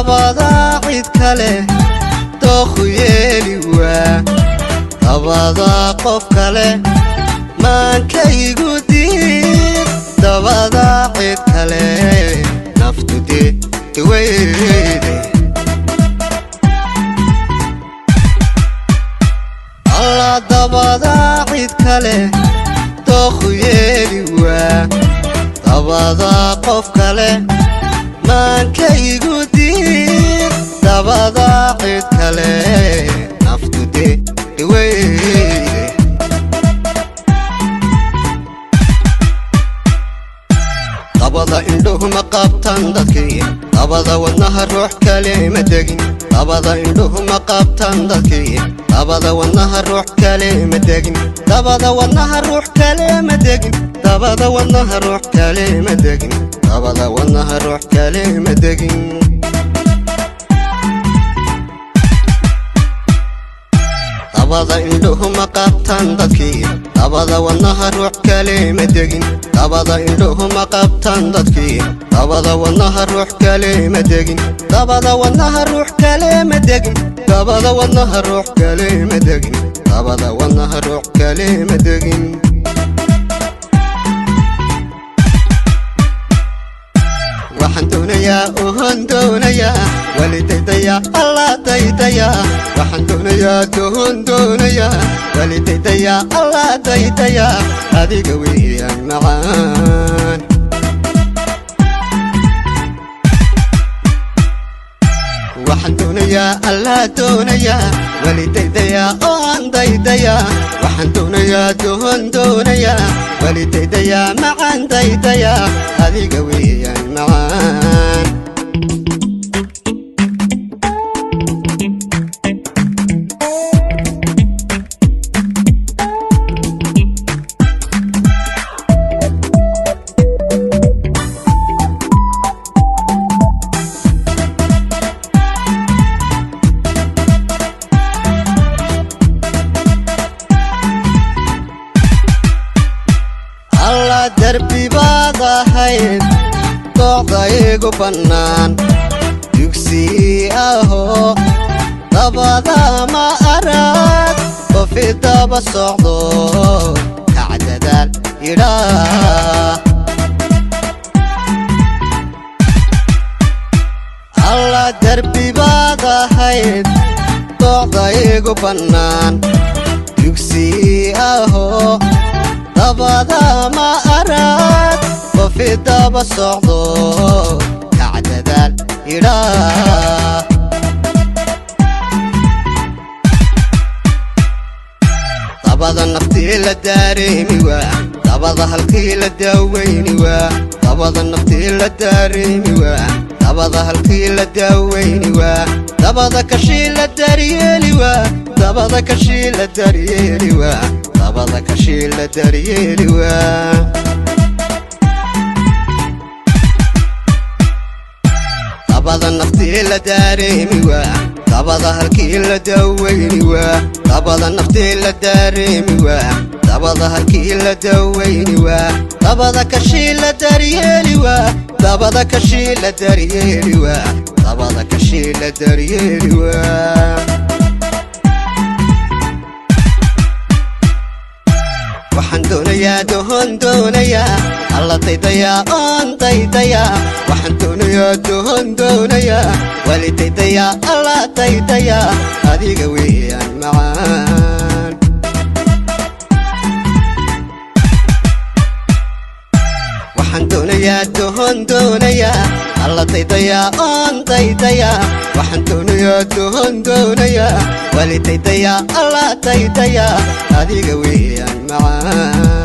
dabada cid kale dookhu yeeli waa dabada qof kale maankaygu diid dabada cid kale naftu deweyde alla dabada cid kale dookhu yeeli waa dabada qof kale maankaygu diid dabada cid kale naftu deweyde dabada indhuhu ma qabtaan dadkii dabada wadnaha ruux kale ma degin dabada indhuhu ma qabtaan dadkii dabada wadnaha ruux kale ma degin dabada wadnaha ruux kale ma degin dabada wadnaha ruux kale ma degin dabada wadnaha ruux kale ma degin dabada indhuhu ma qabtaan dadkii dabada wadnaha ruux kale ma degin dabada indhuhu ma qabtaan dadkii dabada wadnaha ruux kale ma degin dabada wadnaha ruux kale ma degin dabada wadnaha ruux kale ma degin dabada wadnaha ruux kale ma degin waxaan doonayaa oon doonayaa walidaydayaa alla daydayaa waxaan doonayaa oon doonayaa walidaydayaa alla daydayaa adiga weeyaan macaan waxaan doonayaa alla doonayaa walidaydayaa oon daydayaa waxaan doonayaa oon doonayaa walidaydayaa macaan daydayaa adiga weeyaan macaan دربي باضحين طعضايقو بنان يكسي اهو طبضا ما اراد وفي طب الصعدو كعددال يراه الله دربي باضحين طعضايقو بنان يكسي اهو dabada ma arag وفي daba socdo kacdadaal yidhaah dabada naftii la dareemi waa dabada halkii la daaweyni waa dabada naftii la dareemi waa dabada halkii la daaweyni waa dabada kashii la daryeeli waa dabada kashii la daryeeli waa dabada kashii la daryeeli waa dabada naftii la dareemi waa dabada halkii la daaweyni waa dabada naftii la dareemi waa dabada halkii la daaweyni waa dabada kashii la daryeeli waa dabada kashii la daryeeli waa dabada kashii la daryeeli waa waxaan doonayaa doon doonayaa alla daydayaa oon daydayaa waxaan doonayaa doon doonayaa walidaydayaa alla daydayaa adiga weeyaan macaan waxaan doonayaa doon doonayaa alla daydayaa oon daydayaa waxaan doonayaa doon doonayaa walidaydayaa alla daydayaa adiga weeyaan macaan